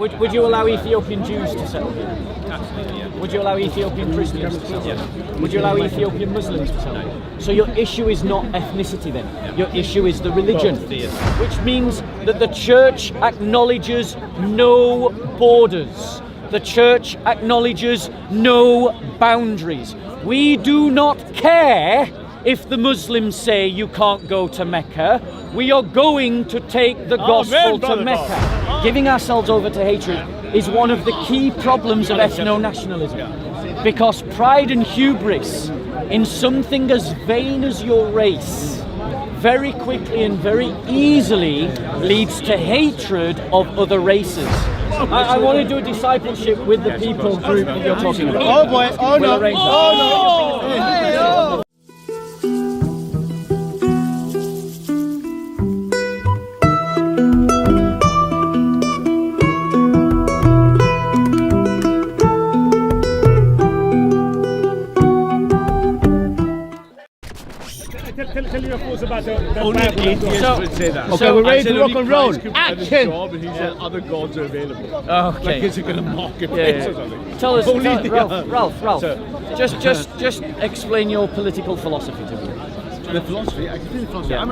Would you allow Ethiopian Jews to settle here? Absolutely, yeah. Would you allow Ethiopian Christians to settle here? Yes. Would you allow Ethiopian Muslims to settle here? So your issue is not ethnicity then. Your issue is the religion, which means that the church acknowledges no borders. The church acknowledges no boundaries. We do not care if the Muslims say you can't go to Mecca. We are going to take the gospel to Mecca. Giving ourselves over to hatred is one of the key problems of ethno-nationalism. Because pride and hubris in something as vain as your race very quickly and very easily leads to hatred of other races. I want to do a discipleship with the people group that you're talking about. Oh boy, oh no, oh no. Tell your thoughts about the Only Bible. atheists would say that. Okay, we're ready to rock and roll. Action! He said other gods are available. Okay. Like, is he going to mock it or something? Tell us, Only Ralph. So- Just explain your political philosophy to me. The philosophy, I can see the philosophy. Yeah.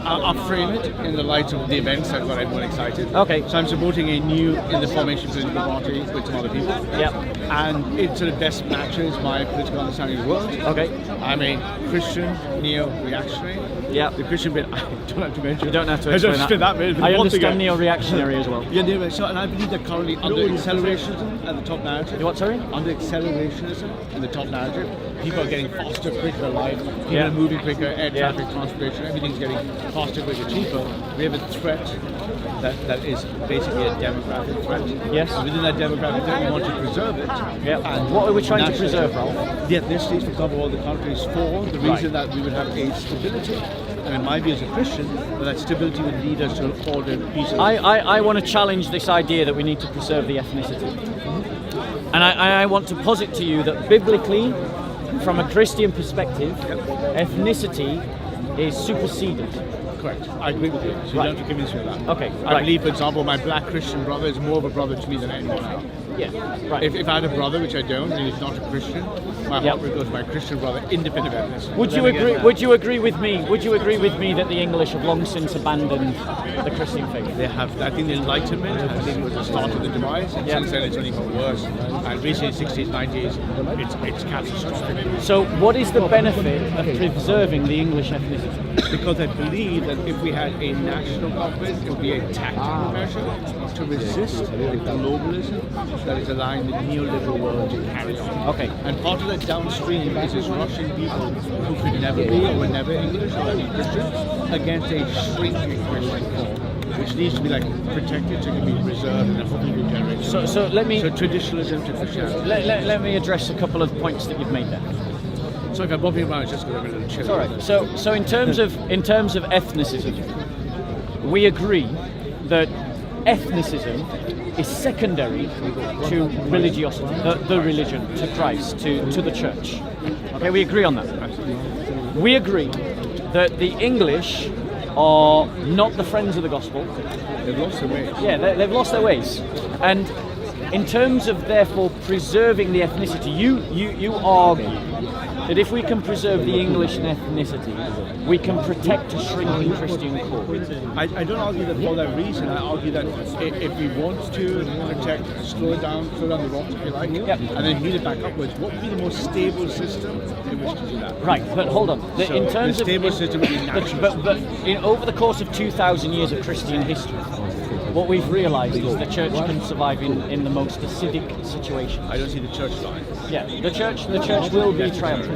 I'll frame it in the light of the events that got everyone excited. Okay. So I'm supporting a new in the formation political party with some other people. Yeah. And it sort of best matches my political understanding of the world. Okay. I'm a Christian neo-reactionary. Yeah. The Christian bit I don't have to mention. You don't have to I explain don't spin that bit. I understand neo-reactionary as well. Yeah, so, and I believe that currently under accelerationism at the top narrative. You what, sorry? Under accelerationism in the top narrative, people are getting faster, quicker life. People Yeah. are moving quicker, air traffic, transportation, everything's getting faster, quicker, cheaper. We have a threat that is basically a demographic threat. Yes. And within that demographic threat, we want to preserve it. Yeah. And What are we trying to nationalism. preserve, Ralph? The ethnicities, for example, all the countries for the reason that we would have a stability. And in my view as a Christian, that stability would lead us to order, peace. I want to challenge this idea that we need to preserve the ethnicity. And I want to posit to you that biblically, from a Christian perspective, ethnicity is superseded. Correct. I agree with you. So you don't have to convince me of that. Okay. I believe, for example, my black Christian brother is more of a brother to me than anyone else. Yeah. Right. If I had a brother, which I don't, and he's not a Christian, my heart would go to my Christian brother, independent of ethnicity. Would you agree? Would you agree with me? Would you agree with me that the English have long since abandoned the Christian faith? They have. I think the Enlightenment, I believe it was the start of the demise. And since then, it's only got worse. And recently, 60s, 90s, it's catastrophic. So, what is the benefit of preserving the English ethnicity? Because I believe that if we had a national government, it would be a tactical measure to resist the globalism that is allowing the neoliberal world to carry on. Okay. And part of that downstream is this rushing people who could never be or were never English or any Christians against a shrinking Christian core, which needs to be like protected to be preserved in a whole new generation. So let me. So traditionalism to Christianity. Let me address a couple of points that you've made there. So if I'm bobbing around, it's just because I'm a little chill. It's all right. So in terms of ethnicism, we agree that ethnicism is secondary to religiosity, the religion, to Christ, to the church. Okay, we agree on that. We agree that the English are not the friends of the gospel. They've lost their ways. Yeah, they've lost their ways. And in terms of therefore preserving the ethnicity, you argue that if we can preserve the English ethnicity, we can protect a shrinking Christian core. I don't argue that for that reason. I argue that if we want to protect, slow down the rot, if you like, and then heal it back upwards, what would be the most stable system in which to do that? Right, but hold on. In terms the stable system would be national. But over the course of 2,000 years of Christian history, what we've realised is the church can survive in the most acidic situation. I don't see the church line. Yeah, the church will be triumphant.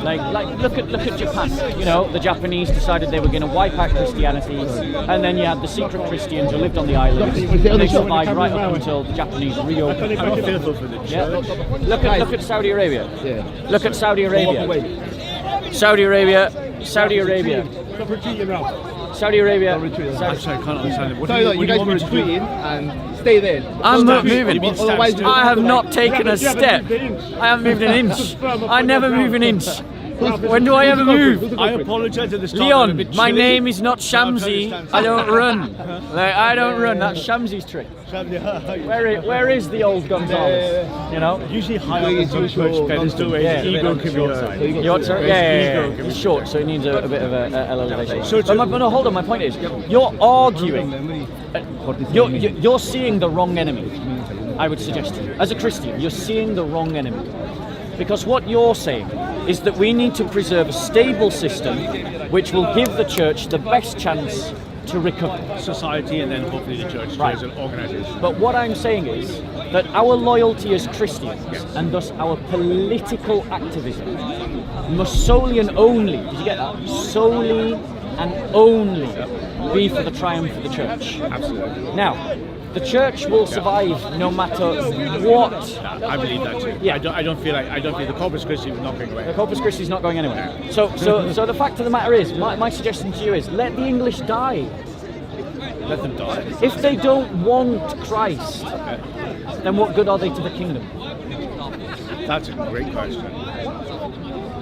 Like look at Japan. You know, the Japanese decided they were going to wipe out Christianity, and then you had the secret Christians who lived on the island. They survived right up until the Japanese reopened. I'm fearful for the church. Yeah. Look at Saudi Arabia. Look at Saudi Arabia. Saudi Arabia. Stop retreating now. Saudi Arabia. Actually, I can't understand it. What Sorry, you guys were retreating and stay there. I'm not moving. Otherwise, I have not taken a step. I haven't moved an inch. I never move an inch. When do I ever move? I apologize to the start. Leon, my name is not Shamsi. I don't run. Like, I don't run. That's Shamsi's trick. Where is the old Gonzalez? You know? Usually high on the social pedestal where his ego can be high. You're sorry? Yeah. He's short, so he needs a bit of an elevation. But no, hold on. My point is, you're arguing. You're seeing the wrong enemy. I would suggest to you, as a Christian, you're seeing the wrong enemy. Because what you're saying is that we need to preserve a stable system which will give the church the best chance to recover. Society and then hopefully the church as an organisation. But what I'm saying is that our loyalty as Christians and thus our political activism must solely and only, did you get that? Solely and only be for the triumph of the church. Absolutely. Now, the church will survive no matter what. I believe that too. Yeah. I don't feel the Corpus Christi is not going away. The Corpus Christi is not going anywhere. So the fact of the matter is, my suggestion to you is, let the English die. Let them die. If they don't want Christ, then what good are they to the kingdom? That's a great question.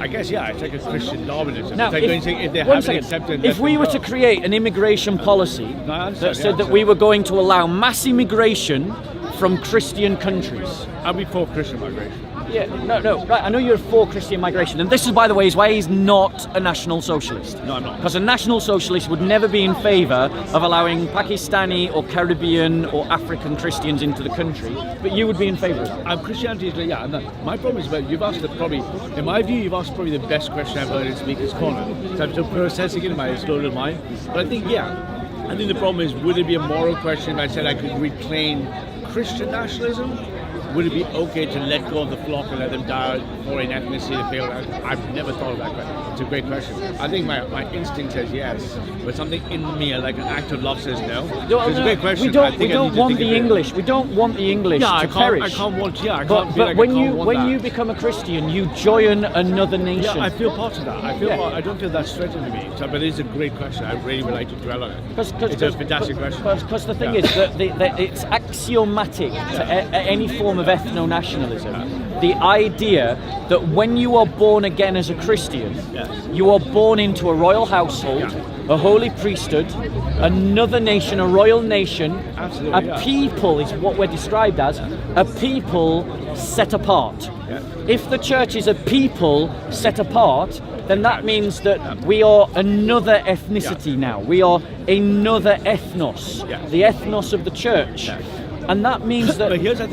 I guess, it's like a Christian Darwinism. Now, if they haven't accepted... If we were to create an immigration policy that said that we were going to allow mass immigration from Christian countries... I'll be for Christian migration. Yeah, no, right, I know you're for Christian migration, and this is, by the way, is why he's not a National Socialist. No, I'm not. Because a National Socialist would never be in favour of allowing Pakistani or Caribbean or African Christians into the country, but you would be in favour of that. Christianity is, and my problem is, you've asked in my view, you've asked probably the best question I've heard in Speaker's Corner. So I'm still processing it in my slow mind. But I think, I think the problem is, would it be a moral question if I said I could reclaim Christian nationalism? Would it be okay to let go of the flock and let them die for an ethnicity to fail? I've never thought of that question. It's a great question. I think my instinct says yes, but something in me, like an act of love, says no. It's a great question. We don't want the English. We don't want the English to perish. I can't want. But when you become a Christian, you join another nation. Yeah, I feel part of that. I don't feel that's threatened to me. But it's a great question. I really would like to dwell on it. It's a fantastic question. Because the thing is that it's axiomatic to any form of ethno-nationalism, the idea that when you are born again as a Christian, you are born into a royal household, a holy priesthood, another nation, a royal nation, a people is what we're described as, a people set apart. If the church is a people set apart, then that means that we are another ethnicity now. We are another ethnos, the ethnos of the church. And that means that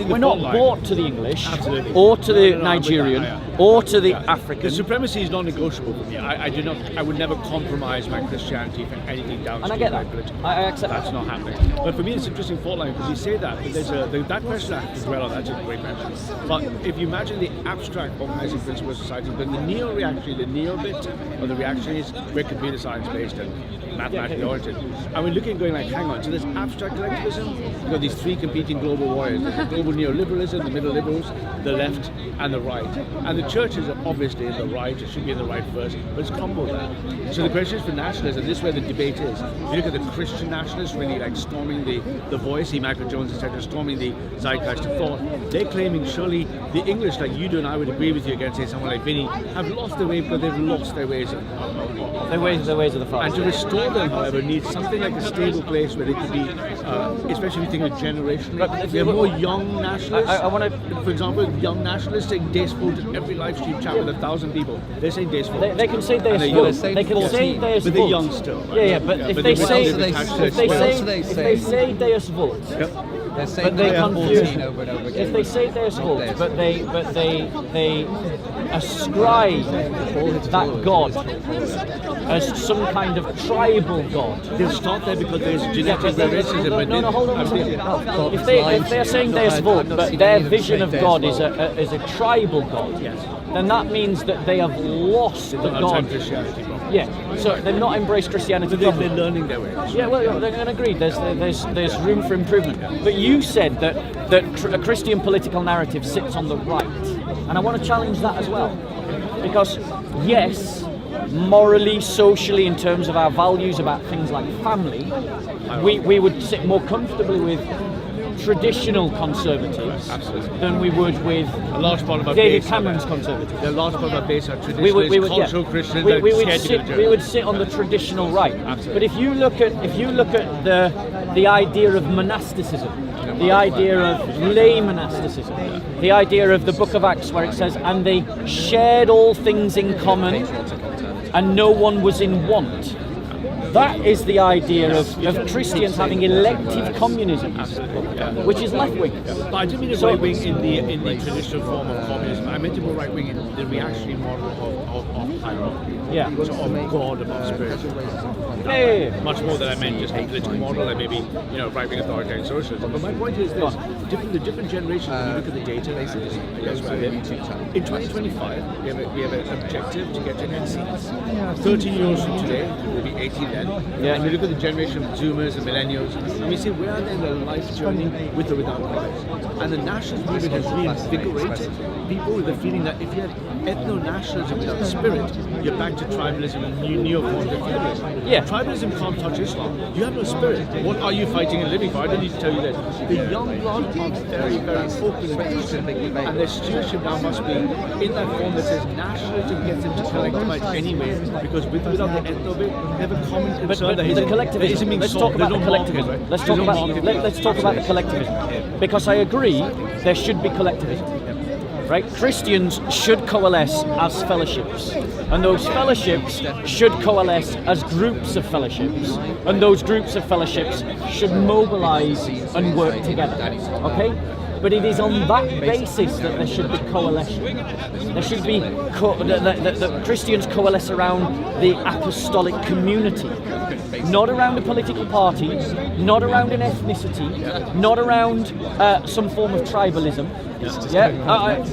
we're not bought to the English, or to the Nigerian, or to the African. The supremacy is non-negotiable for me. I would never compromise my Christianity for anything down. And I get that. I accept that's not happening. But for me, it's an interesting fault line because you say that, but there's that question I have to dwell on. That's a great question. But if you imagine the abstract organizing principle of society, but the neo-reactionary, the neo bit of the reaction is we're computer science based and mathematically oriented. And we're looking, going like, hang on. So there's abstract collectivism. You've got these three competing global warriors: the global neoliberalism, the middle liberals, the left, and the right. And the churches are obviously in the right. It should be in the right first, but it's combo there. So the question is for nationalism. This is where the debate is. If you look at the Christian nationalists, really like storming the voice, Michael Jones, etc., storming the zeitgeist of thought. They're claiming surely the English, like you do and I would agree with you against, say, someone like Vinny, have lost their way because they've lost their ways their ways of the past. And to restore them, however, needs something like a stable place where they could be, especially if you think of generationally. We have more young nationalists. I want to, for example, young nationalists saying Deus Vult in every live stream chat with 1,000 people. They're saying Deus Vult. They can say Deus Vult. They can say Deus Vult. But they're young still. Right? Yeah, but if they say Deus Vult, they're saying they confuse over and over again. if they say Deus Vult, but they ascribe that God as some kind of tribal God. They'll start there because there's genetic racism. No, hold on a second. If they're saying Deus Vult, but their vision of God is a tribal God, then that means that they have lost the God. Yeah, so they've not embraced Christianity. They're learning their way. Yeah, well, they're going to agree. There's room for improvement. But you said that a Christian political narrative sits on the right, and I want to challenge that as well, because yes, morally, socially, in terms of our values about things like family, we would sit more comfortably with traditional conservatives than we would with A large part of our David base Cameron's are, conservatives. the large part of our base are We would, traditionalist, cultural yeah. Christians. We would scared to go to we church. would sit on the traditional right. But if you look at the idea of monasticism, the idea of lay monasticism, the idea of the Book of Acts where it says, and they shared all things in common, and no one was in want. That is the idea of Christians having elective communism, which is left wing. But I didn't mean right wing in the traditional form of communism. I meant to go right wing in the reactionary model of hierarchy. Yeah. So of God above spirit. Yeah. Much more than I meant just a political model and maybe right wing authoritarian socialism. But my point is this: the different generations. When you look at the data, in 2025 we have an objective to get to end seats. 13 years from today, we'll be 80 then. Yeah. And we look at the generation of Zoomers and Millennials, and we say where are they in their life journey with or without Christ. And the nationalist movement has reinvigorated people with the feeling that if you had ethno-nationalism without spirit, you're back to tribalism and new forms of feudalism. Yeah. Tribalism can't touch Islam. You have no spirit. What are you fighting and living for? I don't need to tell you this. The young blood are very, very open and Christian, and their stewardship now must be in that form that says nationalism gets them to collectivize anyway, because without the ethno bit, they have a common concern But the collectivism. Let's talk about the collectivism. Let's talk about the collectivism, because I agree there should be collectivism. Right? Christians should coalesce as fellowships, and those fellowships should coalesce as groups of fellowships, and those groups of fellowships should mobilize and work together. Okay? But it is on that basis that there should be coalition. There should be that Christians coalesce around the apostolic community, not around a political party, not around an ethnicity, not around some form of tribalism. Yeah,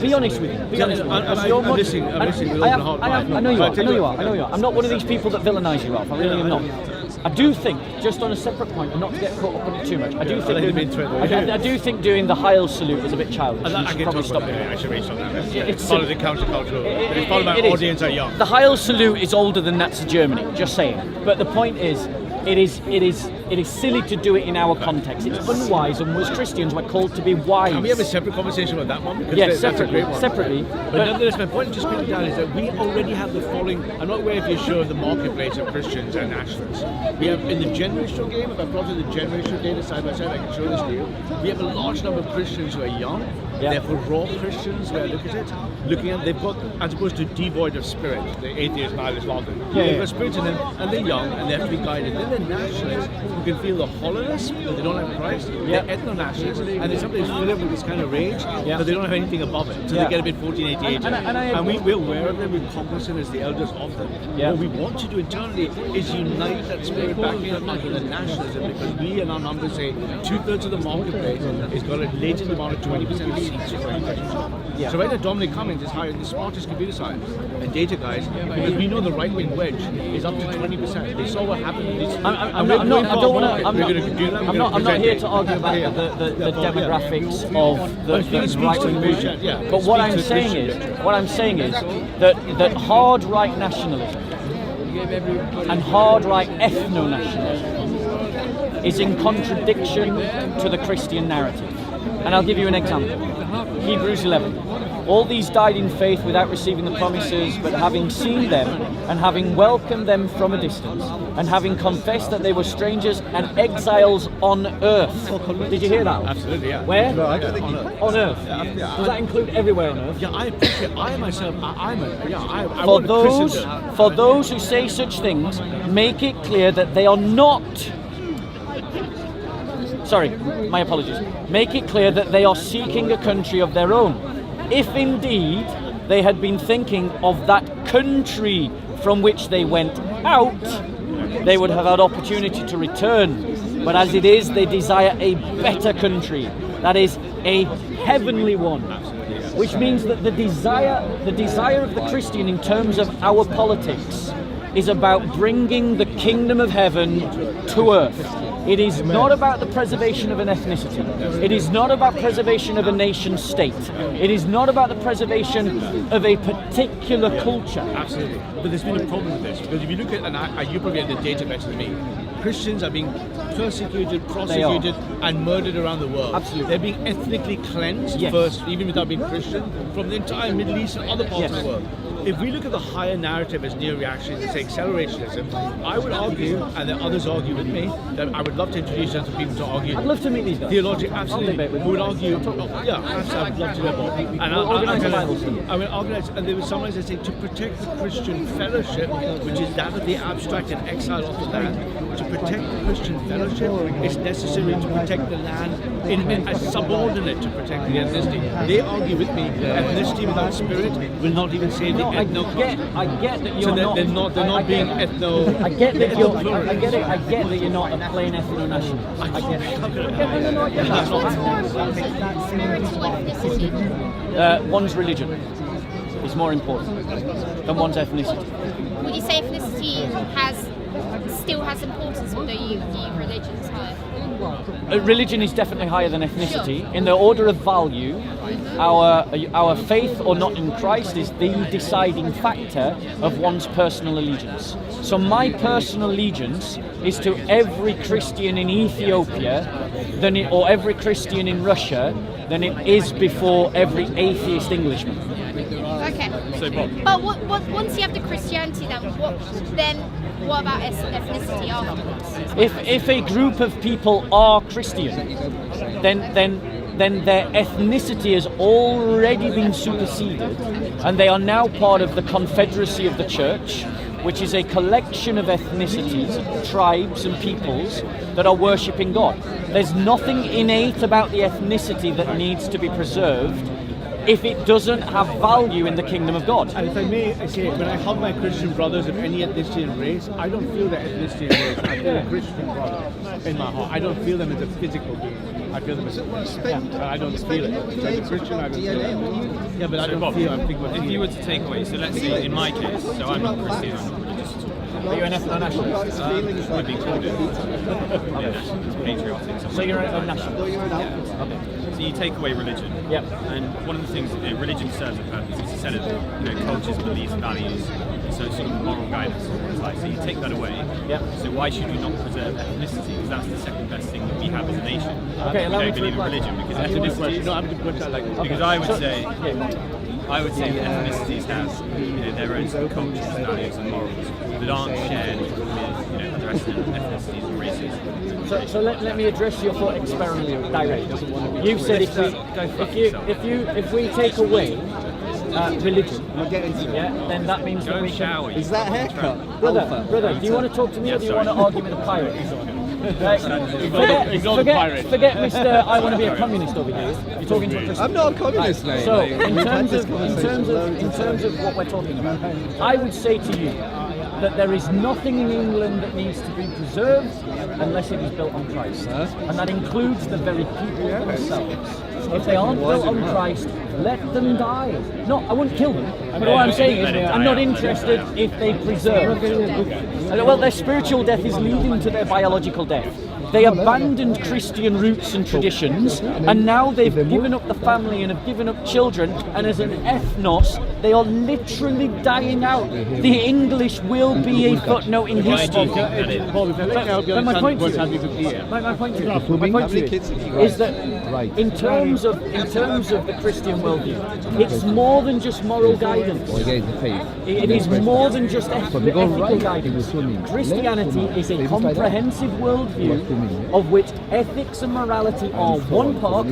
be honest with me. Be honest with me. I'm listening with open heart. I know you are. I'm not one of these people that villainise you, Ralph. I really am not. I do think, just on a separate point, and not to get caught up on it too much, I do think doing the Heil salute is a bit childish. I can probably stop stop it. it. I should reach on that. It's part of the countercultural. It's part of our it is. audience are young. The Heil salute is older than Nazi Germany. Just saying. But the point is, it is silly to do it in our context. It's unwise, and as Christians, we're called to be wise. Can we have a separate conversation about that one? Because Yes, that's a great one. separately. But nonetheless, my point just quickly down is that we already have the following. I'm not aware if you're sure of the marketplace of Christians and nationalists. We have in the generational game, if I plotted the generational data side by side, I can show this to you. We have a large number of Christians who are young, therefore raw Christians who look at it, they've got, as opposed to devoid of spirit, the atheist, nihilist, they've got spirit in them, and they're young, and they have to be guided. Then the nationalists who can feel the hollowness because they don't have Christ, they're ethno-nationalists, and they sometimes fill it with this kind of rage, but they don't have anything above it, so they get a bit 1488. And we're aware of them, we're cognizant as the elders of them. What we want to do internally is unite that spirit back in under the nationalism, because we and our numbers say 2/3 of the marketplace has got a latent amount of 20% of seats. So right now Dominic Cummings is hiring the smartest computer science and data guys, because we know the right-wing wedge is up to 20%. They saw what happened in these. I'm not here to argue about the demographics of the right-wing movement. But what I'm saying is that hard right nationalism and hard right ethno-nationalism is in contradiction to the Christian narrative. And I'll give you an example. Hebrews 11. All these died in faith without receiving the promises, but having seen them and having welcomed them from a distance, and having confessed that they were strangers and exiles on earth. Did you hear that? Absolutely, yeah. Where? On earth. Does that include everywhere on earth? Yeah, I appreciate. I myself, I For those who say such things, make it clear that they are not. Sorry, my apologies. Make it clear that they are seeking a country of their own. If indeed they had been thinking of that country from which they went out, they would have had opportunity to return. But as it is, they desire a better country, that is, a heavenly one. Which means that the desire of the Christian in terms of our politics is about bringing the kingdom of heaven to earth. It is not about the preservation of an ethnicity. It is not about preservation of a nation state. It is not about the preservation of a particular culture. Absolutely. But there's been a problem with this, because if you look at, and you probably have the data better than me, Christians are being persecuted, prosecuted, and murdered around the world. Absolutely. They're being ethnically cleansed Yes. first, even without being Christian, from the entire Middle East and other parts Yes. of the world. If we look at the higher narrative as neo-reactionary, say accelerationism, I would argue, and then others argue with me, that I would love to introduce them to people to argue. I'd love to meet these guys. Theologically, I'll absolutely. debate with Who would them. argue? Yeah, absolutely. I'd love to know more. And We'll organise a Bible study. I will organise, and there was someone that said to protect the Christian fellowship, which is that of the abstract and exile of the land. To protect the Christian fellowship, it's necessary to protect the land as subordinate to protect the ethnicity. They argue with me, ethnicity without spirit will not even save the ethno. I get that you're So not. they're not being ethno. I get that you're. I get it. I get that you're not a plain ethno-nationalist. I get it. No, I get that. What's more important, spirit or ethnicity? One's religion is more important than one's ethnicity. Would you say ethnicity still has importance, although you view religion as higher? Religion is definitely higher than ethnicity. In the order of value, our faith or not in Christ is the deciding factor of one's personal allegiance. So my personal allegiance is to every Christian in Ethiopia or every Christian in Russia than it is before every atheist Englishman. Okay. But once you have the Christianity, then what about ethnicity afterwards? If a group of people are Christian, then their ethnicity has already been superseded, and they are now part of the confederacy of the church, which is a collection of ethnicities, tribes and peoples that are worshipping God. There's nothing innate about the ethnicity that needs to be preserved if it doesn't have value in the kingdom of God. And if I may, I say, when I hug my Christian brothers of any ethnicity and race, I don't feel the ethnicity and race. I feel a Christian brother in my heart. I don't feel them as a physical being. I feel them as a but I don't feel it. So as a Christian, I don't feel it. Yeah, but I don't feel. I think what If you were to take away, so let's say in my case, so I'm not Christian, I'm not religious at all. Are you an ethno-nationalist? Would be called it. Yeah, it's patriotic. So you're a national? Okay. So you take away religion. Yep. And one of the things, religion serves a purpose. It's a set of cultures, beliefs, values, so sort of moral guidance. Like, so you take that away. Yep. So why should we not preserve ethnicity? Because that's the second best thing that we have as a nation. Okay, we allow me don't to believe in reply. religion because That's a good question. ethnicity. No, I'm going to put that like Because I would So- say. Yeah, go on. I would say that ethnicities have their own sort of cultures, values, and morals that aren't shared with other ethnicities and races. So let me address your thought experimentally directly. You've said if we take away religion, then that means that Go we can. shower. Is that haircut? Brother, do you want to talk to me or do you want to argue with the pirate? Ignore the pirate. Forget Mr. I want to be a communist over here. You're talking to a Christian. I'm not a communist, mate. So, Like, in we've had terms this of conversation what we're talking about, I would say to you that there is nothing in England that needs to be preserved unless it is built on Christ, and that includes the very people themselves. If they aren't built on Christ, let them die. No, I wouldn't kill them. But what I'm saying is, I'm not interested if they preserve. Well, their spiritual death is leading to their biological death. They abandoned Christian roots and traditions, and now they've given up the family and have given up children, and as an ethnos, they are literally dying out. The English will be a footnote in history. But my point to you is that in terms of the Christian worldview, it's more than just moral guidance. It is more than just ethical guidance. Christianity is a comprehensive worldview of which ethics and morality are one part,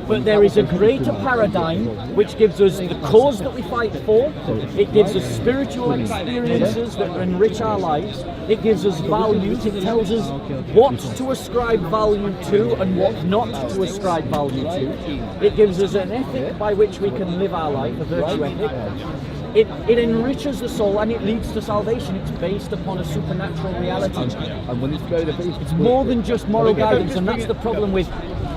but there is a greater paradigm which gives us the cause that we fight for. It gives us spiritual experiences that enrich our lives. It gives us values. It tells us what to ascribe value to and what not to ascribe value to. It gives us an ethic by which we can live our life, a virtue ethic. It enriches the soul and it leads to salvation. It's based upon a supernatural reality. It's more than just moral guidance, and that's the problem with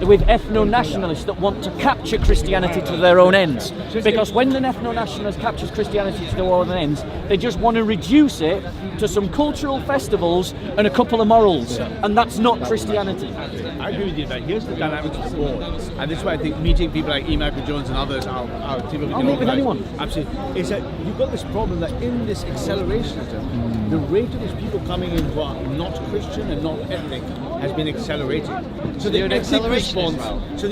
with ethno-nationalists that want to capture Christianity to their own ends. Because when an ethno-nationalist captures Christianity to their own ends, they just want to reduce it to some cultural festivals and a couple of morals, and that's not Christianity. I agree with you, but here's the dynamics of the board, and this is why I think meeting people like E. Michael Jones and others, our team of I'll meet with anyone. Absolutely, is that you've got this problem that in this accelerationism, the rate of these people coming in who are not Christian and not ethnic has been accelerating. So the ethnic response, to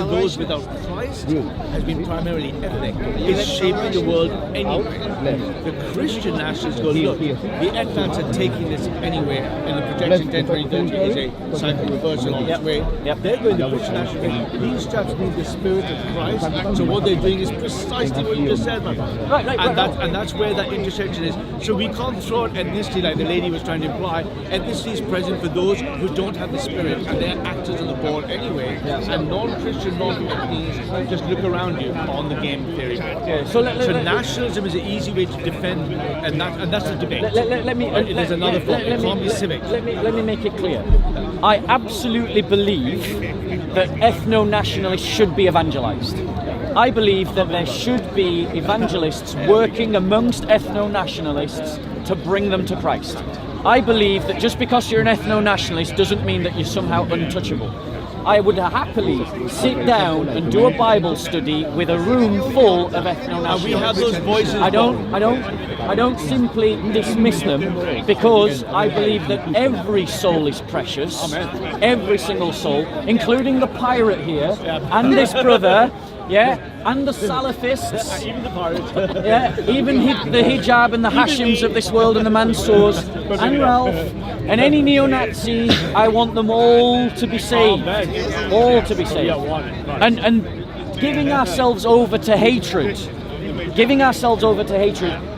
those without Christ has been primarily ethnic. It's shaping the world anyway. The Christian nationalists go, look, the ethnics are taking this anyway, and the projection 10, 20, 30 is a cycle reversal on its way. They're going to push nationalism. These chaps need the spirit of Christ, so what they're doing is precisely what you just said, man. And that's where that intersection is. So we can't throw out ethnicity like the lady was trying to imply. Ethnicity is present for those who don't have the spirit, and they're actors on the board anyway. And non-Christian, non-ethnics just look around you on the game theory. So nationalism is an easy way to defend, and that's the debate. There's another form. It can't be civic. Let me make it clear. I absolutely believe that ethno-nationalists should be evangelized. I believe that there should be evangelists working amongst ethno-nationalists to bring them to Christ. I believe that just because you're an ethno-nationalist doesn't mean that you're somehow untouchable. I would happily sit down and do a Bible study with a room full of ethno-nationalists. And we have those voices. I don't simply dismiss them, because I believe that every soul is precious. Every single soul, including the pirate here and this brother. And the Salafists, even the pirates, even the hijab and the Hashims of this world and the Mansours and Ralph and any neo-Nazi. I want them all to be saved, all to be saved. And giving ourselves over to hatred,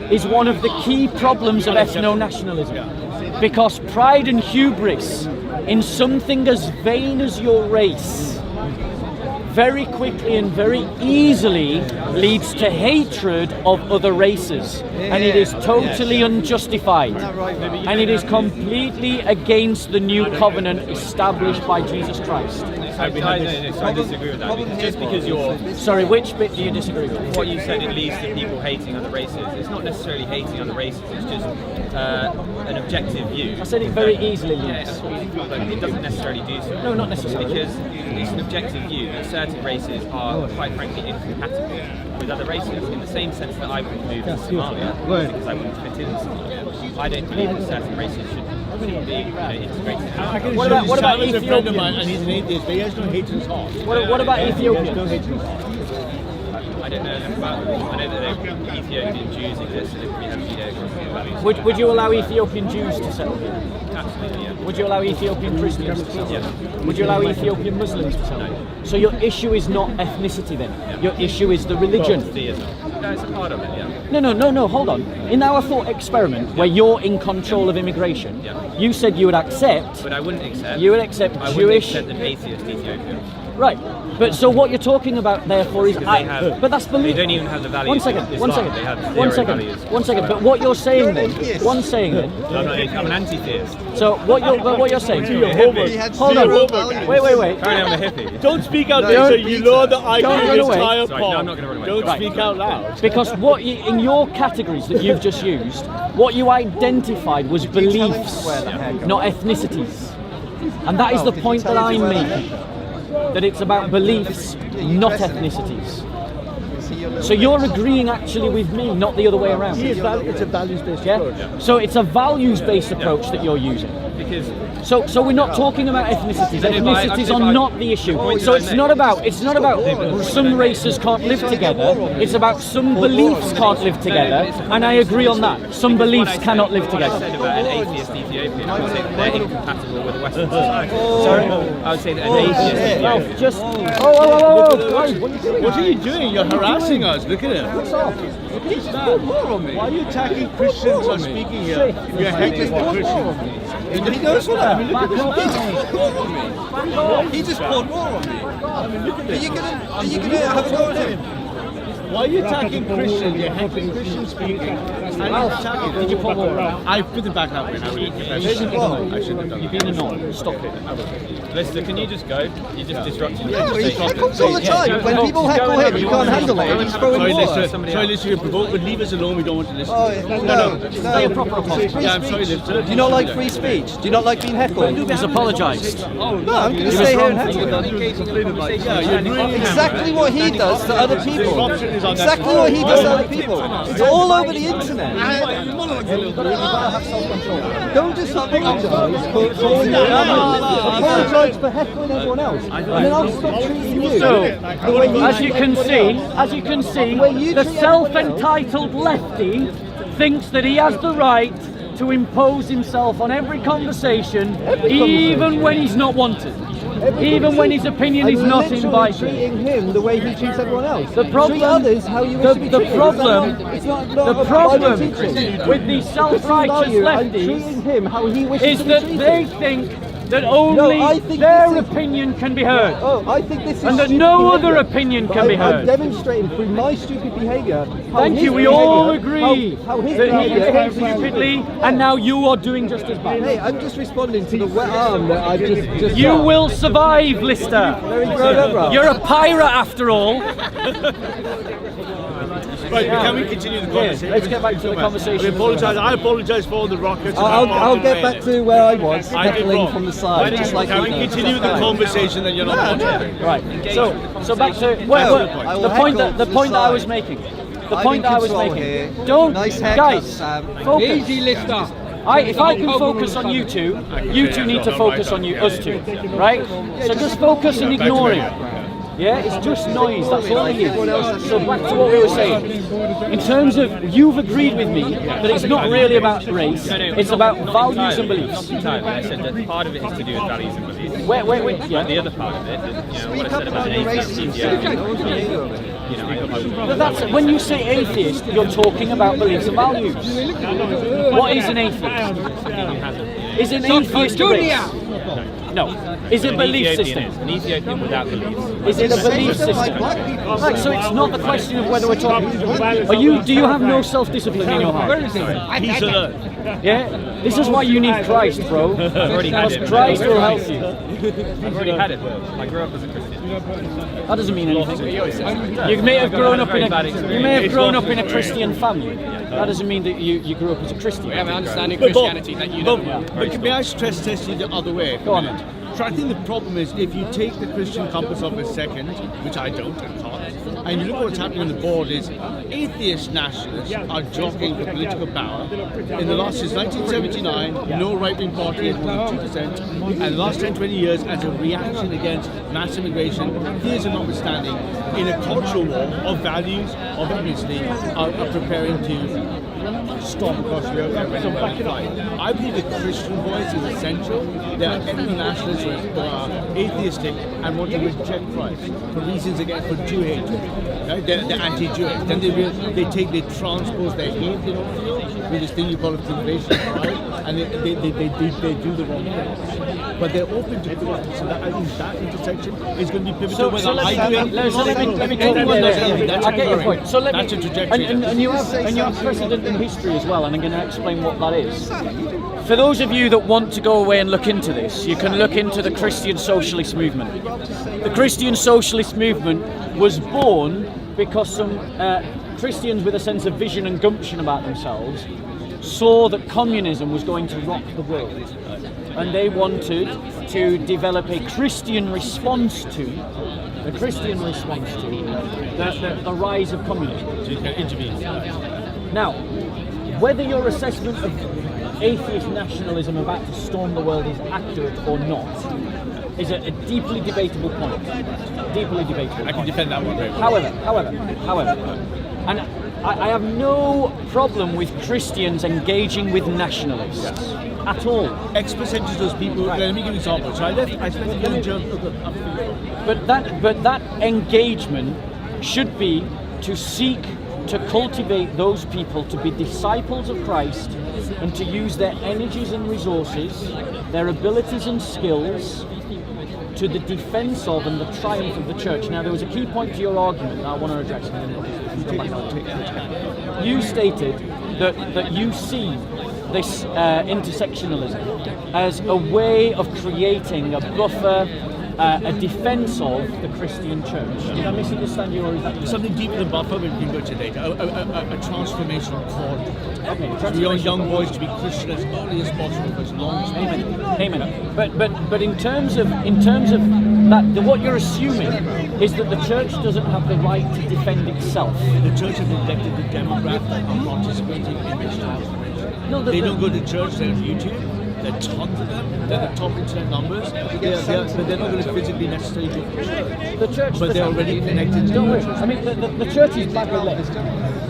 is one of the key problems of ethno-nationalism, because pride and hubris in something as vain as your race very quickly and very easily leads to hatred of other races, and it is totally unjustified, and it is completely against the new covenant established by Jesus Christ. I disagree with that. Just because you're... Sorry, which bit do you disagree with? What you said, it leads to people hating other races. It's not necessarily hating other races, it's just an objective view. I said it very easily leads. That's what you feel, but it doesn't necessarily do so. No, not necessarily. Because it's an objective view that certain races are, quite frankly, incompatible with other races, in the same sense that I wouldn't move to Somalia because I wouldn't fit in Somalia. I don't believe that certain races should be integrated. What about Ethiopians? And he's an atheist, but he has no hate in his heart. What about Ethiopians? I don't know enough about them. I know that Ethiopian Jews exist, and we have Judeo-Christian. Would you allow Ethiopian Jews to settle here? Absolutely, yeah. Would you allow Ethiopian Christians to settle here? Yeah. Would you allow Ethiopian Muslims to settle here? So your issue is not ethnicity then? Your issue is the religion? Theism. No, it's a part of it, yeah. No, hold on. In our thought experiment, where you're in control of immigration, you said you would accept... But I wouldn't accept... You would accept I Jewish... wouldn't accept an atheist Ethiopian. Right. But so what you're talking about, therefore, is... but that's belief. They don't even have the values One second. They have zero values. One second. But what you're saying then... I'm an anti-theist. So what you're saying... Hold on. Wait. Apparently I'm a hippie. Don't speak out loud, so you lower the IQ Don't of run the away. entire Sorry, pod. no, I'm not gonna run away. Don't Right. speak out loud. Because in your categories that you've just used, what you identified was beliefs, not ethnicities. And that is the point that I'm making. That it's about beliefs, not ethnicities. So you're agreeing actually with me, not the other way around. It's a values-based approach. Yeah? So it's a values-based approach that you're using. Because So we're not talking about ethnicities. Then if Ethnicities are not the issue. So it's not about some races can't live together. It's about some beliefs can't live together, and I agree on that. Some beliefs cannot live I together. said about an atheist Ethiopian, I would say that they're incompatible with the Western society. Sorry? I would say that an atheist Ethiopian... Just guys, What are you doing? You're harassing us. Look at him. Why are you attacking Christians who are speaking here? You're hectic Christians. He knows what I mean. Back off. He just poured more on me. Are you gonna have a go at him? Why are you attacking Christians? You're hectic Christians speaking. Did you put more? I put it back up when I read it. I shouldn't have done You've been a non. Stop it. Lister, can you just go? You're just disrupting the He conversation. comes all the time. When people heckle him, he can't handle it. He's throwing water. Sorry, Lister, you're provoked, but leave us alone. We don't want to listen. Oh, no. Stay a proper apology. Free Yeah, I'm sorry, speech. Lister. Do you not like free speech? Do you not like being heckled? He's apologised. No, I'm going to stay here and heckle him. Exactly what he does to other people. Exactly what he does to other people. It's all over the internet. Don't just apologise for calling me out. Apologise for heckling everyone else, and then I'll stop treating you So, the way he as you can see, the self-entitled lefty thinks that he has the right to impose himself on every conversation, even when he's not wanted. Even when his opinion is not invited. Treating him the way he treats everyone else. The problem, Treat others how you wish to be treated. the problem with these self-righteous I'm lefties treating him how he wishes is to be that treated. they think that only I think their this is- opinion can be heard, Oh, I think this is and that stupid no behaviour. other opinion can But be I'm heard. demonstrating through my stupid behaviour. Thank you. We all agree how his that he behaviour behaved is stupidly, and now you are doing just as bad. Hey, I'm just responding to the wet arm that I've just You done. will survive, Lister. Very grown up, Rob. You're a pirate after all. Right, can we continue the conversation? Let's get back to the conversation. I apologise for all the rockets. I'll get back to where I was, I did heckling wrong. from the side, just like Can he we does. continue the conversation that you're not wanting? Right. So back to I will the point heckle that from the I was side. making. The I'm point in that I was control making. here. Don't, Nice haircut, guys, Sam. focus. Easy, Lister. If I can focus on you two need to focus on us two, right? So just focus and ignore him. Yeah, it's just noise, that's all it is. So back to what we were saying. In terms of, you've agreed with me that it's not really about race, it's about values and beliefs. I said that part of it is to do with values and beliefs. Wait, The yeah. other part of it, what I said about atheists, But that's, when you say atheist, you're talking about beliefs and values. What is an atheist? Is an atheist a race? No. Is it a belief system? An Ethiopian without beliefs. Is it a belief system? Right, so it's not the question of whether we're talking. Do you have no self-discipline in your heart? Peace alert. Yeah? This is why you need Christ, bro. I've already had Because it. Christ will help you. I've already had it. I grew up as a Christian. That doesn't mean anything. You may have grown up in a Christian family. That doesn't mean that you grew up as a Christian. We have an understanding Christianity that you don't. But may I stress test you the other way? Go on then. So I think the problem is if you take the Christian compass off a second, which I don't and can't, and you look at what's happening on the board is atheist nationalists are jockeying for political power. In the last, since 1979, no right-wing party has more than 2%, and the last 10-20 years as a reaction against mass immigration, theism notwithstanding, in a cultural war of values, of ethnicity, are preparing to storm across Europe and I believe the Christian voice is essential. There are ethno-nationalists who are atheistic and want to reject Christ for reasons against for Jew hatred. Right? They're anti-Jewish. Then they transpose their hate with this thing you call a conflation of pride, and they do the wrong things. But they're open to growth. So that, I think that intersection is going to be pivotal. So let me talk Anyone does anything, I that's get your a point. So that's a trajectory. and you have precedent in history as well, and I'm going to explain what that is. For those of you that want to go away and look into this, you can look into the Christian socialist movement. The Christian socialist movement was born because some Christians with a sense of vision and gumption about themselves saw that communism was going to rock the world, and they wanted to develop a Christian response to the rise of communism. Now, whether your assessment of atheist nationalism about to storm the world is accurate or not is a deeply debatable point. Deeply debatable. I can defend that one very well. However, and I have no problem with Christians engaging with nationalists at all. X percentage of those people. Right. Let me give you an example. So I spent a year in Germany. But that engagement should be to seek to cultivate those people to be disciples of Christ and to use their energies and resources, their abilities and skills to the defense of and the triumph of the church. Now, there was a key point to your argument that I want to address. You stated that you see this intersectionalism as a way of creating a buffer, a defence of the Christian church. Did I misunderstand you, or is that Something deeper than buffer, we can go to later. A transformational call. okay? We want young boys to be Christian as early as possible, for as long as possible. Amen. But in terms of that, what you're assuming is that the church doesn't have the right to defend itself. The church have neglected the demographic that are participating in this transformation. No, They don't go to church, they're on YouTube. There are tons of them. They're the top internet numbers. But they're not going to physically necessarily go to church. The church, But they're already connected to don't worry. church. I mean, the church is badly led.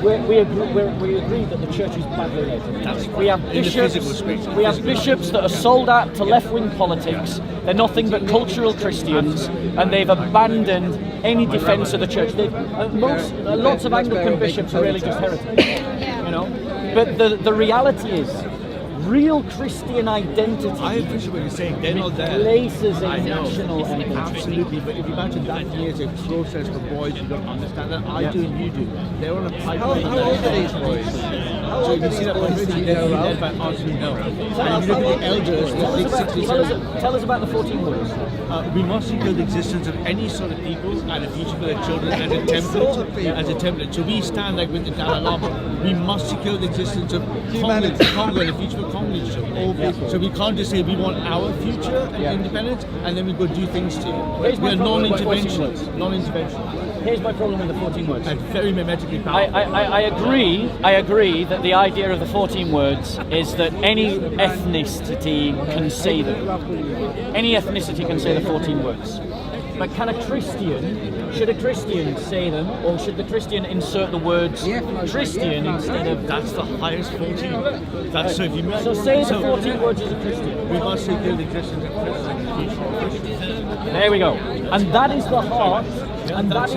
We agree that the church is badly led. We have In the physical bishops. space. We have bishops that are sold out to left-wing politics. They're nothing but cultural Christians, and they've abandoned any defence of the church. Lots of Anglican bishops are really just heretics, you know. But the reality is, real Christian identity I appreciate what you're saying. They're not there. replaces a I know. national identity. Absolutely, but if you imagine that years a process for boys who don't understand that, I do and you do. They're on a pipeline. How old are these boys? So you see that boys they're led by us who know. And if you look at the elders, they're like 67. Tell us about the 14 words. We must secure the existence of any sort of people and a future for their children as a template. So we stand like with the Dalai Lama. We must secure the existence of Congo and a future for Congolese children. So we can't just say we want our future and independence and then we go do things to it. We are non-interventionist. Here's my problem with the 14 words. And very mimetically powerful. I agree that the idea of the 14 words is that any ethnicity can say them. Any ethnicity can say the 14 words. But should a Christian say them, or should the Christian insert the words Christian instead of... That's the highest 14. That's so if you So say the 14 words as a Christian. we must secure the existence of Christians. There we go. And that is the heart, and that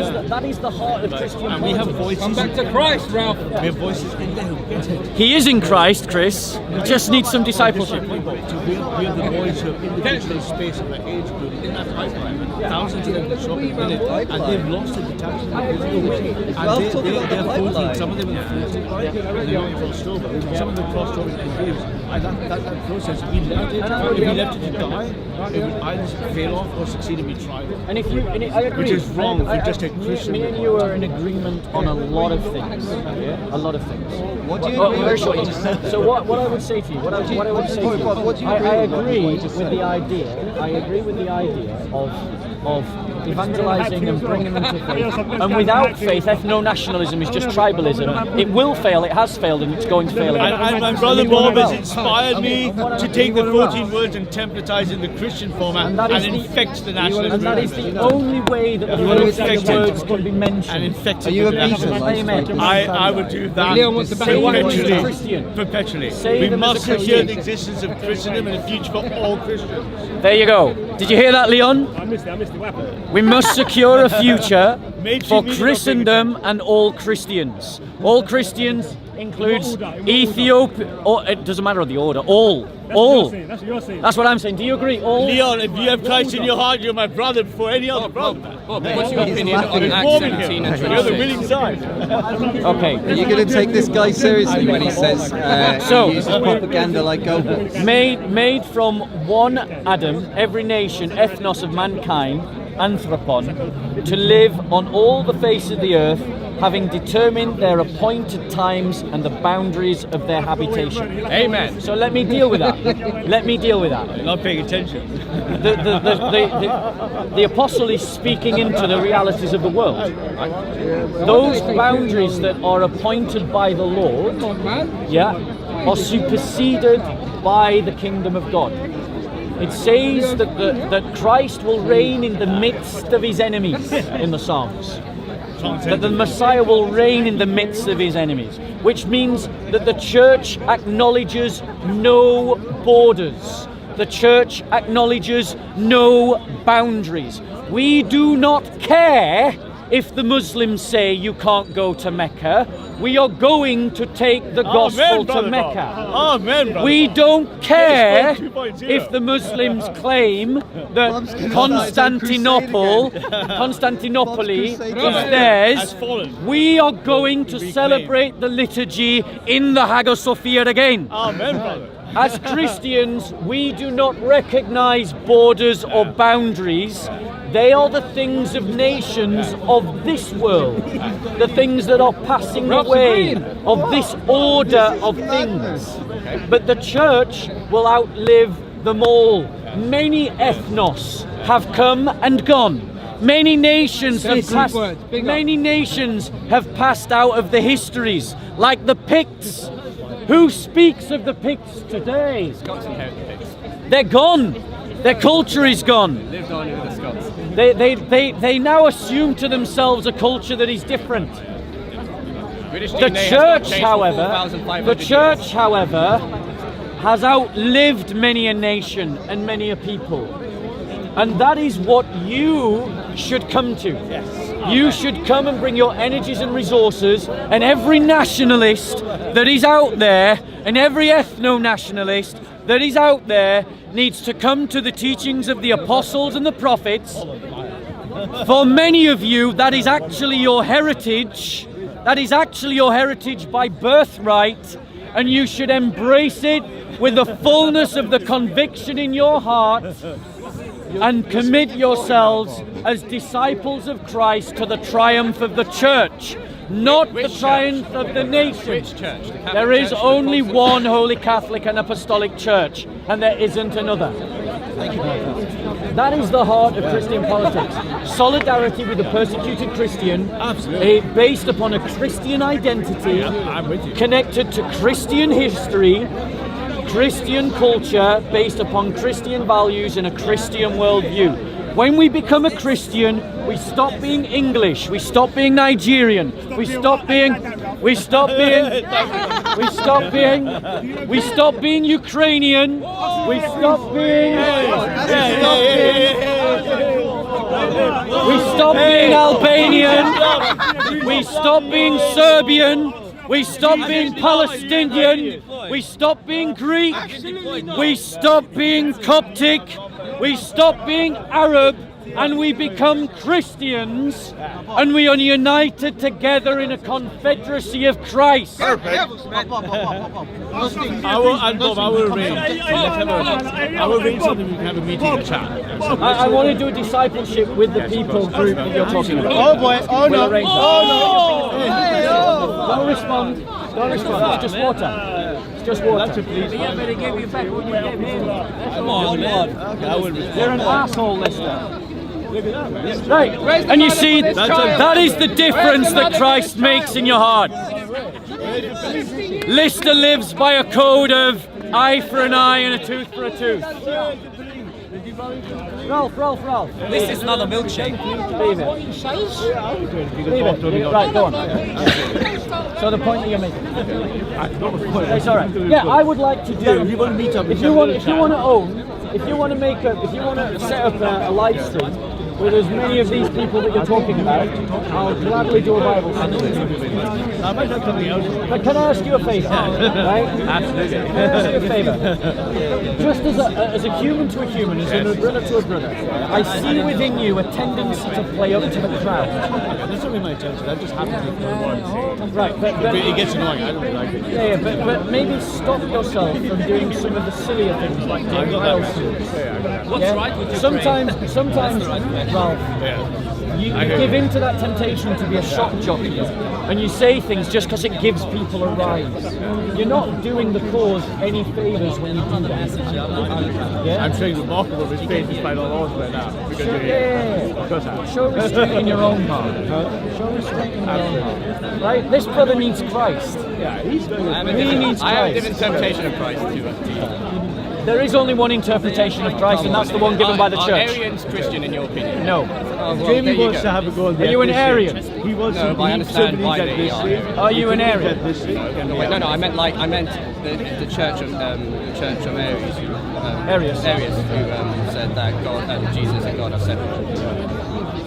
is the heart of Christian And we have politics. voices. Back to Christ, Ralph. We have voices in there who get it. He is in Christ, Chris. He just needs some discipleship. We have the boys who are in the digital space of our age group in that pipeline. Thousands of them that show up in a minute, and they've lost the detachment. And they're 14. Some of them in the 14 line, and they're not crossed over. Some of them crossed over into the graves. And that process, if we left it to die, it would either fail off or succeed if we tried. And if you, and I agree. Which is wrong if we just take Christian. Me and you are in agreement on a lot of things. A lot of things. What do you agree very with what shortly. you said? So what I would say to you, what I would say to you, what do you I agree agree with what you just with said? the idea. I agree with the idea of evangelizing and bringing them to faith. And without faith, ethno-nationalism is just tribalism. It will fail. It has failed, and it's going to fail again. And my brother Bob has inspired me to take the 14 words and templatize in the Christian format and infect the nationalist And that is movement. the only way that the infect it. words can be mentioned. And infect Are it you with a the Beatles? nationalist. Amen. I would do that Leon wants to back away. Christian. perpetually. Say We them as must a secure Christian. the existence of Christendom and a future for all Christians. There you go. Did you hear that, Leon? I missed the weapon. We must secure a future Made for you mean Christendom and all Christians. All Christians includes Ethiopia. Or it doesn't matter the order. All. That's what you're saying. That's what I'm saying. Do you agree? All. Leon, if you have Christ in your heart, you're my brother before any other brother. Bob, what's your opinion on He's Acts Warming 17 him. and You're the 26? winning side. Okay. Are you going to take this guy seriously when he says So- he uses propaganda like Goebbels? Made from one Adam, every nation, ethnos of mankind, anthropon, to live on all the face of the earth, having determined their appointed times and the boundaries of their habitation. Amen. So let me deal with that. Not paying attention. The apostle is speaking into the realities of the world. Those boundaries that are appointed by the Lord, are superseded by the kingdom of God. It says that Christ will reign in the midst of his enemies in the Psalms. That the Messiah will reign in the midst of his enemies, which means that the church acknowledges no borders. The church acknowledges no boundaries. We do not care if the Muslims say you can't go to Mecca. We are going to take the gospel to Mecca. Amen, brother. We don't care 2.0. if the Muslims claim that Constantinople is theirs. Has fallen. We are going to celebrate the liturgy in the Hagia Sophia again. Amen, brother. As Christians, we do not recognize borders or boundaries. They are the things of nations of this world, the things that are passing away, of this order of things. But the church will outlive them all. Many ethnos have come and gone. Many nations have passed out of the histories, like the Picts. Who speaks of the Picts today? They're gone. Their culture is gone. Lived on with the Scots. They now assume to themselves a culture that is different. British The DNA has not church, changed for however, 4,500 years. has outlived many a nation and many a people. And that is what you should come to. Yes. You should come and bring your energies and resources, and every nationalist that is out there, and every ethno-nationalist that is out there needs to come to the teachings of the apostles and the prophets. For many of you, that is actually your heritage. That is actually your heritage by birthright, and you should embrace it with the fullness of the conviction in your heart and commit yourselves as disciples of Christ to the triumph of the church, not the triumph of the nation. Which church? The Catholic There is Church? only one Holy Catholic and Apostolic Church, and there isn't another. That is the heart of Christian politics. Solidarity with the persecuted Christian, based upon a Christian identity, I'm with you. connected to Christian history, Christian culture, based upon Christian values and a Christian worldview. When we become a Christian, we stop being English, we stop being Nigerian, we stop being Ukrainian, we stop being Albanian, we stop being Serbian, we stop being Palestinian, we stop being Greek, we stop being Coptic, we stop being Arab, and we become Christians, and we are united together in a confederacy of Christ. I will arrange something. We can have a meeting and chat. I want to do a discipleship with the people group that you're talking about. Oh boy, oh We'll no. arrange that. Don't respond. Don't respond. It's just water. It's just water. Come on, man. You're an asshole, Lister. Right, and you see, that is the difference that Christ makes in your heart. Lister lives by a code of eye for an eye and a tooth for a tooth. Ralph. This is not a milkshake. Leave it. Right, go on. So the point that you're making. It's all right. Yeah, I would like to do. If you want to set up a live stream with as many of these people that you're talking about, I'll gladly do a Bible study. But can I ask you a favour? Right? Absolutely. Can I ask you a favour? Just as a human to a human, as a brother to a brother, I see within you a tendency to play up to the crowd. That's not really my intention. I just happen to be one. Right, but It gets annoying. I don't really like it. yeah, but maybe stop yourself from doing some of the sillier things like doing milestones. What's right with your Sometimes, Ralph, you give in to that temptation to be a shock jockey, and you say things just because it gives people a rise. You're not doing the cause any favours when you do that. Yeah? I'm showing remarkable respect despite all odds right now. Because Show restraint in your own heart. Show restraint in your own heart. Right? This brother needs Christ. yeah, he's doing it. I have a different interpretation of Christ to you. There is only one interpretation of Christ, and that's the one given by the Are church. Arians Christian in your opinion? No. Jamie wants to have a go on Are you an Aryan? He wants No, to but I understand why they are. Are you an Aryan? No, I meant the Church of Aries. Arius. Arius, who said that God and Jesus and God are separate.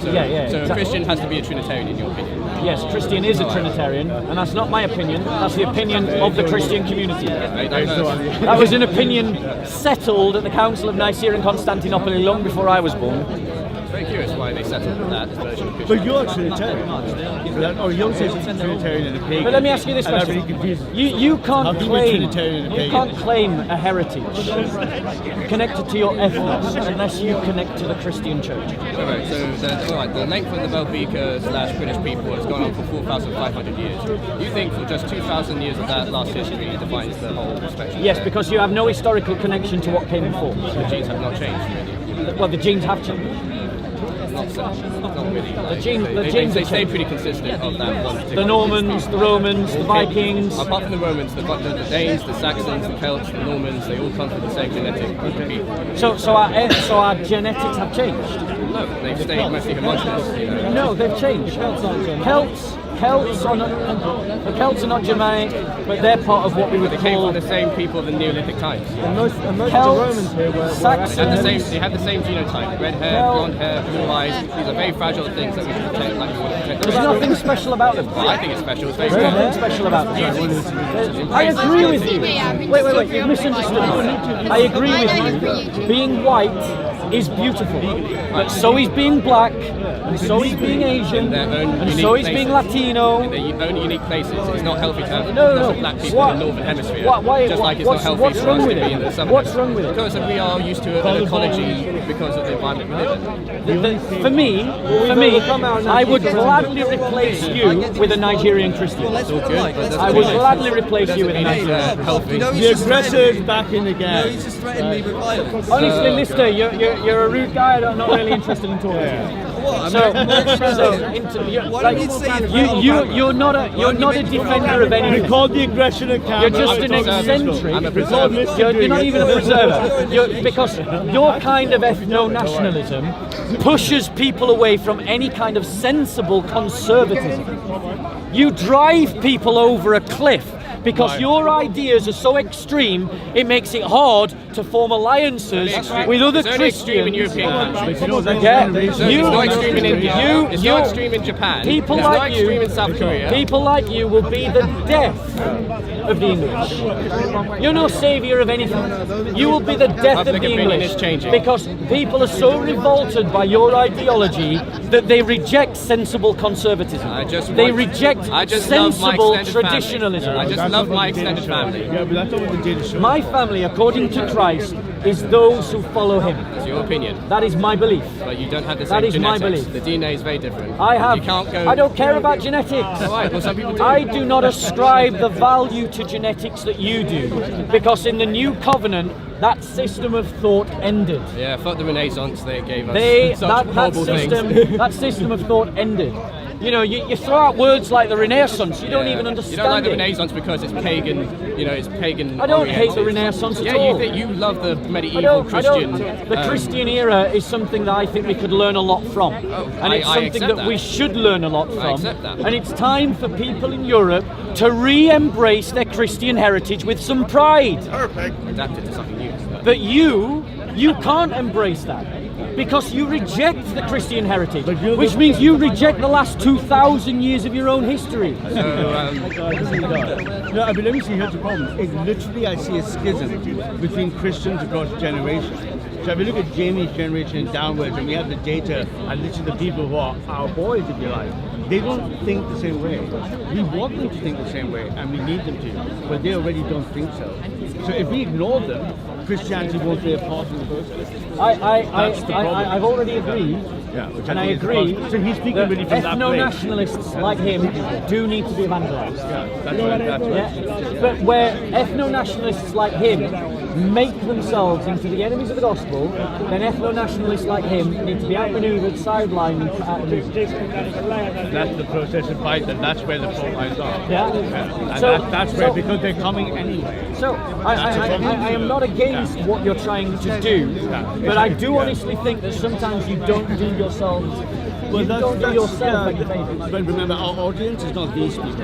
So, Yeah, yeah, so a exactly. Christian has to be a Trinitarian in your opinion. Yes, Christian is a Trinitarian, and that's not my opinion. That's the opinion of the Christian community. Very diverse. That was an opinion settled at the Council of Nicaea and Constantinople long before I was born. It's very curious why they settled that version of But Christianity. you're a Trinitarian. Or you're saying Trinitarian and a pagan. But let me ask you this And that question: really confuses me. you How can't can you be claim Trinitarian and you pagan? can't claim a heritage connected to your ethnos unless you connect to the Christian Church. Alright, so the length of the Btbsoco / British people has gone on for 4,500 years. You think for just 2,000 years of that last history defines the whole spectrum? Yes, because you have no historical connection to what came before. The genes have not changed, really. Well, the genes have changed. Not so. Not really. Like, genes- the they genes they have stay changed. pretty consistent of that one particular. The Normans, the Romans, the Vikings. Apart from the Romans, the Danes, the Saxons, the Celts, the Normans, they all come from the same genetic group of people. So our genetics have changed. No, they've stayed mostly homogenous. You know. No, they've changed. Celts are not. The Celts are not Germanic, but they're part of what we would They came call from the same people of the Neolithic times. And most of the Celts, Romans here were Saxons. They have the same genotype: red hair, blonde hair, blue eyes. These are very fragile things that we should protect, like we want to protect. There's nothing special about them. Well, I think it's special. It's very There's good. nothing special about them. I agree with you. Wait, you've misunderstood me. I agree with you. Being white is beautiful, but so is being black, and so is being Asian, Their own and unique so is being places. Latino. In their own unique places. It's not healthy to have No. lots of black people What? in the northern hemisphere. Why- just like it's not healthy what's for wrong us with to be in it? the southern What's hemisphere. wrong with it? Because we are used to an ecology because of the environment we live in. For me, I would gladly replace you with a Nigerian Christian. It's all good, but I would gladly replace you with a it's Nigerian. healthy. The aggressor's back in the game. He's just threatened me with violence. Honestly, Lister, you're a rude guy. I'm not really interested in talking to you. You're not a defender of anything. Called the aggression account. You're just an eccentric. I'm a preserver. You're not even a preserver. Because your kind of ethno-nationalism pushes people away from any kind of sensible conservatism. You drive people over a cliff because your ideas are so extreme, it makes it hard to form alliances with other It's only extreme in Christians. European countries. Yeah, It's not extreme in India. It's not extreme in Japan. People It's like not you, extreme in South Korea. people like you will be the death of the English. You're no saviour of anything. You will be the death of the Public opinion English is changing. because people are so revolted by your ideology that they reject sensible conservatism. They reject I just love my sensible extended traditionalism. family. I just love my extended family. Yeah, but that's not what the data shows. My family, according to Christ, is those who follow him. That's your opinion. That is my belief. But you don't have the That same is my genetics. belief. The DNA is very different. I have. You can't go. I don't care about genetics. Right, well, some people do. I do not ascribe the value to genetics that you do, because in the new covenant, that system of thought ended. Yeah, fuck the Renaissance. They gave us such horrible things. That system of thought ended. You know, you throw out words like the Renaissance, you don't even understand You don't like the it. Renaissance because it's pagan. You know, it's pagan. I don't hate the oriented. Renaissance at Yeah, all. you love the medieval I don't. Christian. The Christian era is something that I think we could learn a lot from, and it's I something accept that that. we should learn a lot from. accept that. And it's time for people in Europe to re-embrace their Christian heritage with some pride. Adapted to something new. But you can't embrace that because you reject the Christian heritage, which means you reject the last 2,000 years of your own history. No, I mean, let me see, here's the problem. Literally, I see a schism between Christians across generations. So if you look at Jamie's generation downwards, and we have the data, and literally the people who are our boys, if you like, they don't think the same way. We want them to think the same way, and we need them to, but they already don't think so. So if we ignore them, Christianity won't be a part of the process. I've already agreed, Yeah, which and I think is agree positive. So he's speaking that really from that place. ethno-nationalists like him do need to be evangelized. That's right. Yeah? But where ethno-nationalists like him make themselves into the enemies of the gospel, then ethno-nationalists like him need to be outmaneuvered, sidelined, and put out of the movement. That's the process of Biden. That's where the fault lines are. Yeah? And So- that's where, so- because they're coming anyway. So I am not against what you're trying to do, but I do honestly think that sometimes you don't do yourself. You don't do yourself any favors. But remember, our audience is not these people.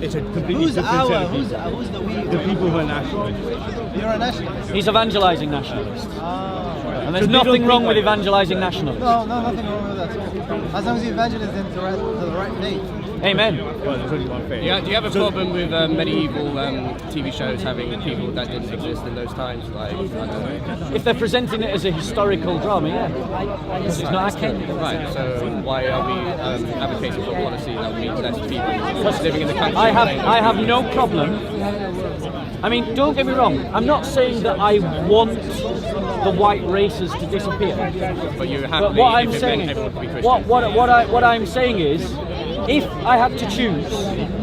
It's a completely Who's different set our? of people. Who's the we? The people who are nationalists. You're a nationalist. He's evangelizing nationalists. And there's nothing wrong with evangelizing nationalism. No, nothing wrong with that at all. As long as the evangelist is the right faith. Amen. Well, there's only one faith. Yeah, do you have a problem with medieval TV shows having people that didn't exist in those times? Like, I don't know. If they're presenting it as a historical drama, yeah. Because it's not accurate. Right, so why are we advocating for a policy that means less people living in the country? I have no problem. I mean, don't get me wrong. I'm not saying that I want the white races to disappear. But you're happy But what I'm if it saying, meant everyone to be Christian. what I'm saying is, if I had to choose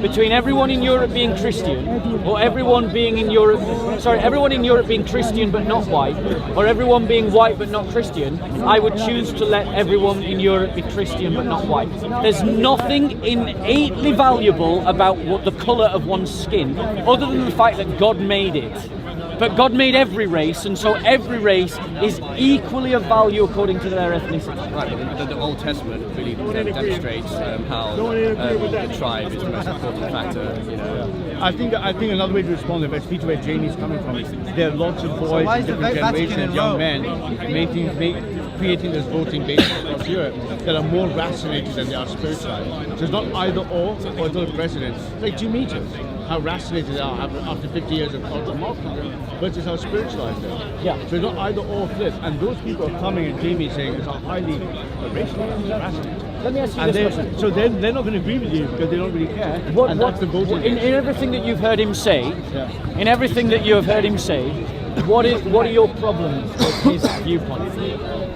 between everyone in Europe being Christian, or everyone in Europe being Christian but not white, or everyone being white but not Christian, I would choose to let everyone in Europe be Christian but not white. There's nothing innately valuable about what the colour of one's skin, other than the fact that God made it. But God made every race, and so every race is equally of value according to their ethnicity. Right, but the Old Testament really demonstrates how the tribe is the most important factor. You know. I think another way to respond, if I speak to where Jamie's coming from, there are lots of boys why in is the different Vatican generations, in young Rome? men, creating this voting base across Europe that are more racinated than they are spiritualized. So it's not either or it's not a precedent. Like, do you meet them? How racinated they are after 50 years of democracy versus how spiritualized they are. Yeah. So it's not either or flip. And those people are coming and Jamie saying it's a highly racialized, racinated. Let me ask you And this question. so they're not going to agree with you because they don't really care. And that's the voting in everything that you've heard him say, in everything that you have heard him say, what are your problems with his viewpoint?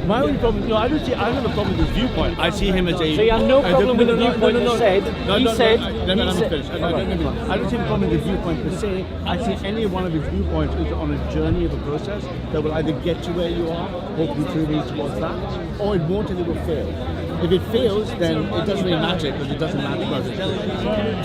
My only problem, I don't have a problem with his viewpoint. I see him as a. So you have no problem with the viewpoint he said. I don't see a problem with his viewpoint per se. I see any one of his viewpoints is on a journey of a process that will either get to where you are, hopefully 2 weeks towards that, or it won't and it will fail. If it fails, then it doesn't really matter because it doesn't matter about it.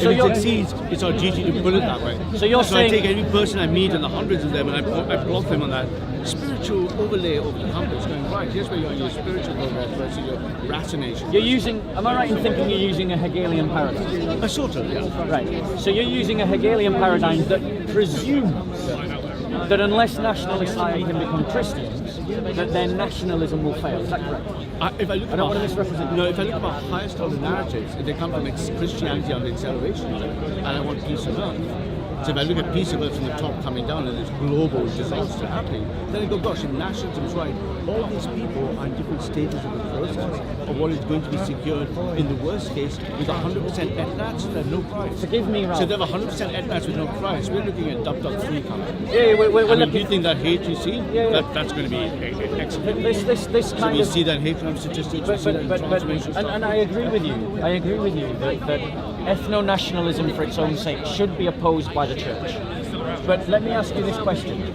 So if it succeeds, it's our duty to put it that way. So you're saying I take every person I meet and the hundreds of them and I plot them on that spiritual overlay over the compass, going right. Here's where you're on your spiritual progress versus your rationation. you're using. Am I right in thinking you're using a Hegelian paradigm? A sort of, yeah. Right. So you're using a Hegelian paradigm that presumes that unless nationalists can become Christians, that then nationalism will fail. Is that correct? If I look I don't want to misrepresent. No, if I look at my highest order narratives, they come from Christianity on the acceleration, and I want peace on earth. So if I look at peace of earth from the top coming down and this global disaster happening, then I go, gosh, if nationalism is right, all these people are in different stages of the process of what is going to be secured in the worst case with 100% ethnics that have no price. Forgive me, Ralph. So they have 100% ethnics with no price. We're looking at Dub 3 coming. Yeah, we're I mean, looking. do you think that hate you see? Yeah. That's going to be excellent. This So kind we of. see that hate crime statistics, we see that transformation stuff. And I agree with you. I agree with you that ethno-nationalism for its own sake should be opposed by the church. But let me ask you this question.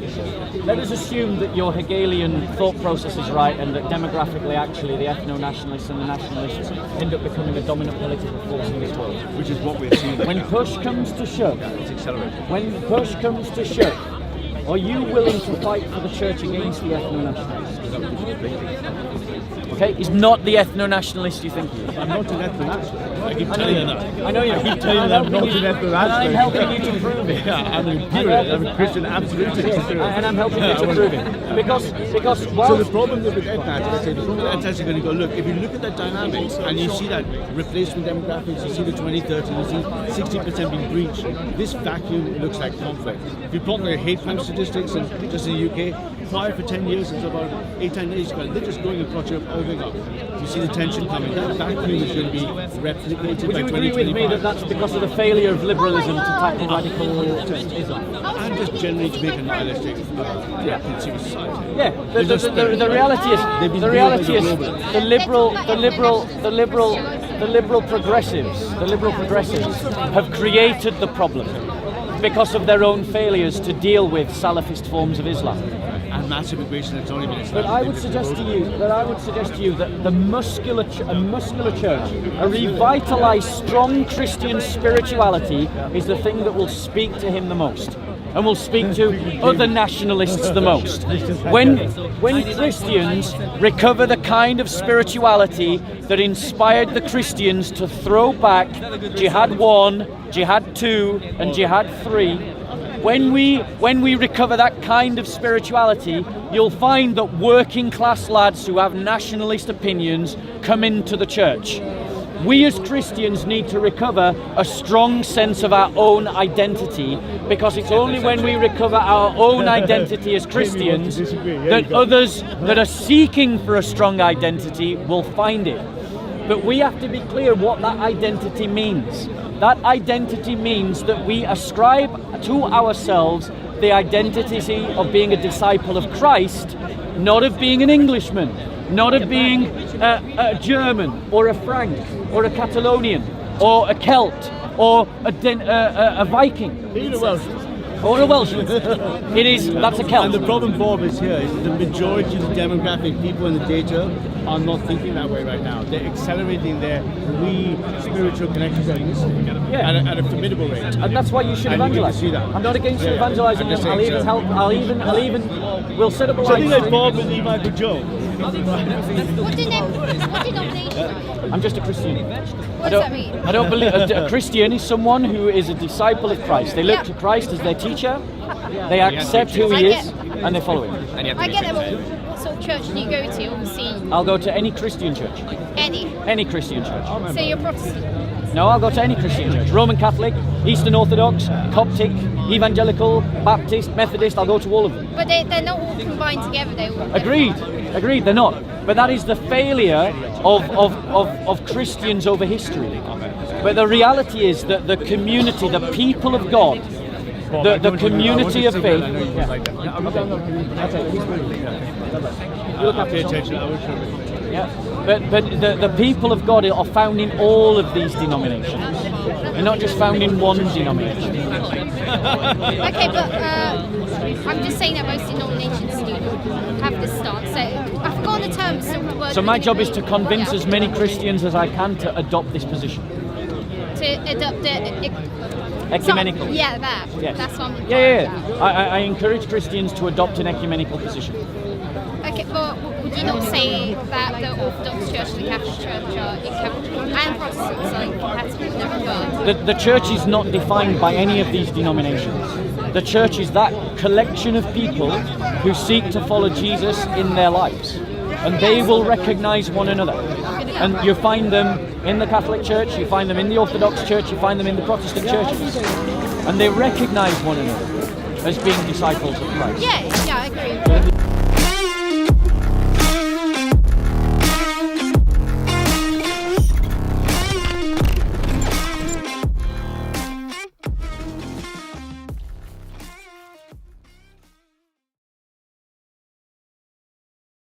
Let us assume that your Hegelian thought process is right and that demographically actually the ethno-nationalists and the nationalists end up becoming a dominant political force in this world. Which is what we're seeing. When push comes to shove, It's accelerating. when push comes to shove, are you willing to fight for the church against the ethno-nationalists? Okay, he's not the ethno-nationalist you think he is. I'm not an ethno-nationalist. I keep telling you that. I know you. I keep telling you that I'm not an ethno-nationalist. I'm helping you to prove it. Yeah, I'm an imperialist. I'm a Christian absolutist. And I'm helping you to prove it. Because So while the problem with ethnics, I say, the problem with ethnics are going to go, look, if you look at that dynamics and you see that replacement demographics, you see the 2030, you see 60% being breached, this vacuum looks like conflict. If you plot the hate crime statistics and just in the UK, 5 for 10 years, it's about 8-10 years ago, they're just going across Europe all going up. You see the tension coming. That vacuum is going to be replicated would by you agree 2025. with me that that's because of the failure of liberalism to tackle radical Islam? And just generally to make a nihilistic consumer society. Yeah, the reality is the liberal progressives have created the problem because of their own failures to deal with Salafist forms of Islam. And massive immigration that's only been But established. I would suggest to you that the muscular church, a revitalized, strong Christian spirituality is the thing that will speak to him the most. And will speak to other nationalists the most. When Christians recover the kind of spirituality that inspired the Christians to throw back Jihad 1, Jihad 2, and Jihad 3, when we recover that kind of spirituality, you'll find that working class lads who have nationalist opinions come into the church. We as Christians need to recover a strong sense of our own identity, because it's only when we recover our own identity as Christians that others that are seeking for a strong identity will find it. But we have to be clear what that identity means. That identity means that we ascribe to ourselves the identity of being a disciple of Christ, not of being an Englishman, not of being a German or a Frank or a Catalonian or a Celt or a Viking. Or a Welshman. That's a Celt. And the problem, Bob, is here is the majority of the demographic people in the data are not thinking that way right now. They're accelerating their spiritual connections at a formidable rate. And that's why you should evangelize. See that. I'm not against you evangelizing them. I'll even help. We'll set up a Something live like stream. Bob and Eva could joke. What denomination? I'm just a Christian. What does that mean? I don't believe a Christian is someone who is a disciple of Christ. They look to Christ as their teacher. They accept who he is, and they follow him. I get it, but what sort of church do you go to? Obviously, I'll go to any Christian church. any. Christian church. So you're Protestant. No, I'll go to any Christian church. Roman Catholic, Eastern Orthodox, Coptic, Evangelical, Baptist, Methodist. I'll go to all of them. But they're not all combined together. They all. Agreed. They're not. But that is the failure of Christians over history. But the reality is that the community, the people of God, the community of faith. You look after attention. Yeah. But the people of God are found in all of these denominations. They're not just found in one denomination. Okay, but I'm just saying that most denominations do have this stance. So I've forgotten the term. So my job is to convince as many Christians as I can to adopt this position. To adopt the Ecumenical. Yeah, that. Yes. That's what I'm. Yeah. I encourage Christians to adopt an ecumenical position. Okay, but would you not say that the Orthodox Church and the Catholic Church and Protestants are incompatible in that regard? The church is not defined by any of these denominations. The church is that collection of people who seek to follow Jesus in their lives. And they will recognize one another. And you find them in the Catholic Church, you find them in the Orthodox Church, you find them in the Protestant churches. And they recognize one another as being disciples of Christ. Yeah, I agree.